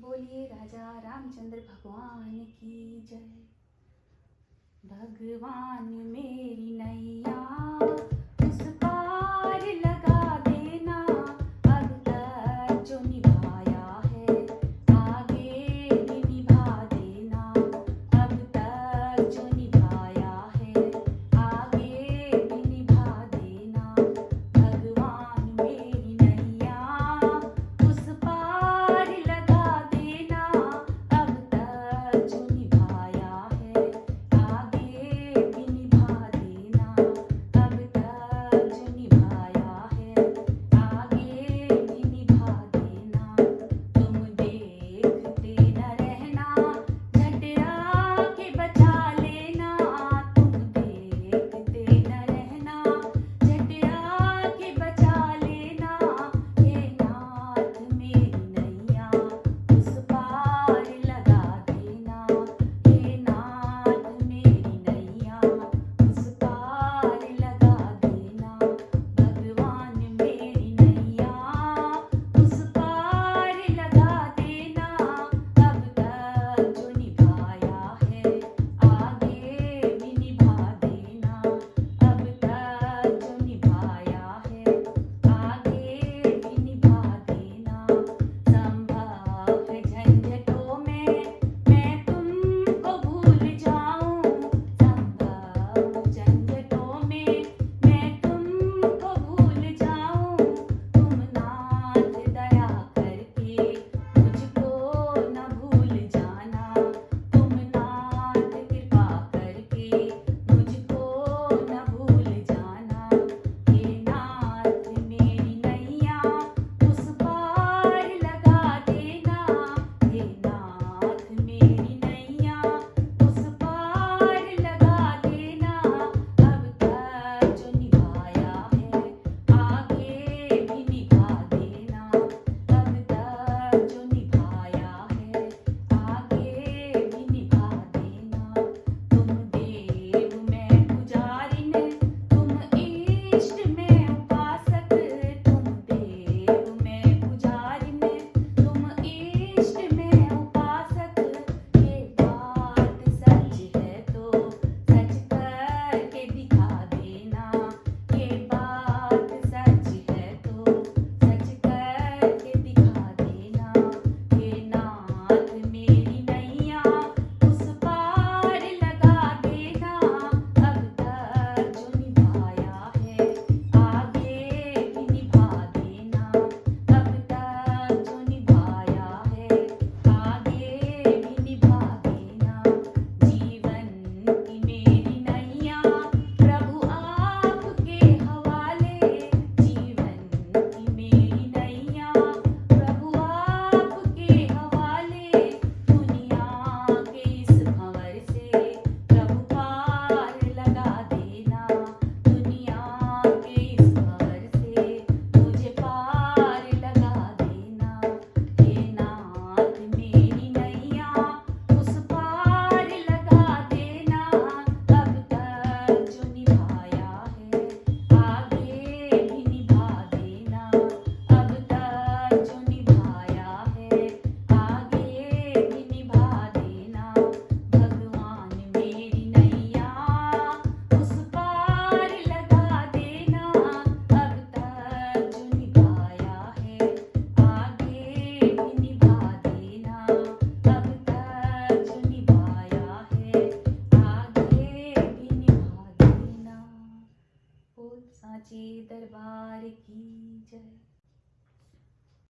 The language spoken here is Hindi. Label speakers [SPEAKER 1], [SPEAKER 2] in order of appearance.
[SPEAKER 1] बोलिए राजा रामचंद्र भगवान की जय। भगवान मेरी नैया उस पार लगा देना, अब तक जो निभाया है आगे भी निभा देना, अब तक जो निभाया है आगे भी निभा देना। भगवान मेरी नैया उस पार लगा देना, अब तक जो निभाया है आगे भी निभा देना, अब तक जो निभाया है आगे भी निभा देना। तुम देखते न रहना, झटरा के बचा लेना, तुम देखते न रहना, झटरा के बचा लेना। हे नाथ मेरी नैया उस पार लगा देना, हे नाथ मेरी नैया उस पार लगा देना। भगवान मेरी नैया उस पार लगा देना, अब तक जो निभाया है आगे भी निभा देना, अब तक जो निभाया है आगे भी निभा देना। संभव है झंझटों में मैं तुमको भूल जाऊं, संभव झंझटों में मैं तुमको भूल जाऊं। तुम नाथ दया करके मुझको न भूल जाना, तुम नाथ कृपा करके मुझको न भूल जाना। हे नाथ मेरी नैया उस पार लगा देना, हे नाथ मेरी नैया उस पार लगा देना। अब तक जो निभाया है आगे भी निभा देना, अब तक जो निभाया है आगे भी निभा देना। तुम देव मैं पुजारिन, तुम इष्ट में उपासक, तुम देव मैं पुजारिन, तुम इष्ट में उपासक। ये बात सच है तो सच करके दिखा देना, ये बात सच है तो सच करके दिखा देना। हे नाथ मेरी नैया उस पार लगा देना, अब तक जो निभाया है आगे भी निभा देना, अब तक जो निभाया है आगे भी निभा देना। जीवन की मेरी नैया प्रभु आपके हवाले, जीवन की मेरी नैया प्रभु आपके हवाले। दुनिया के इस भंवर से प्रभु पार लगा देना, दुनिया के इस भंवर से मुझे पार लगा देना। हे नाथ मेरी नैया उस पार लगा देना, अब तक जो निभाया है आगे भी निभा देना, अब तक जो निभाया है आगे भी निभा देना। भगवान मेरी नैया उस पार लगा देना, अब तक जो निभाया है आगे भी निभा देना, अब तक जो निभाया है आगे भी निभा देना। बोल साचे दरबार की जय।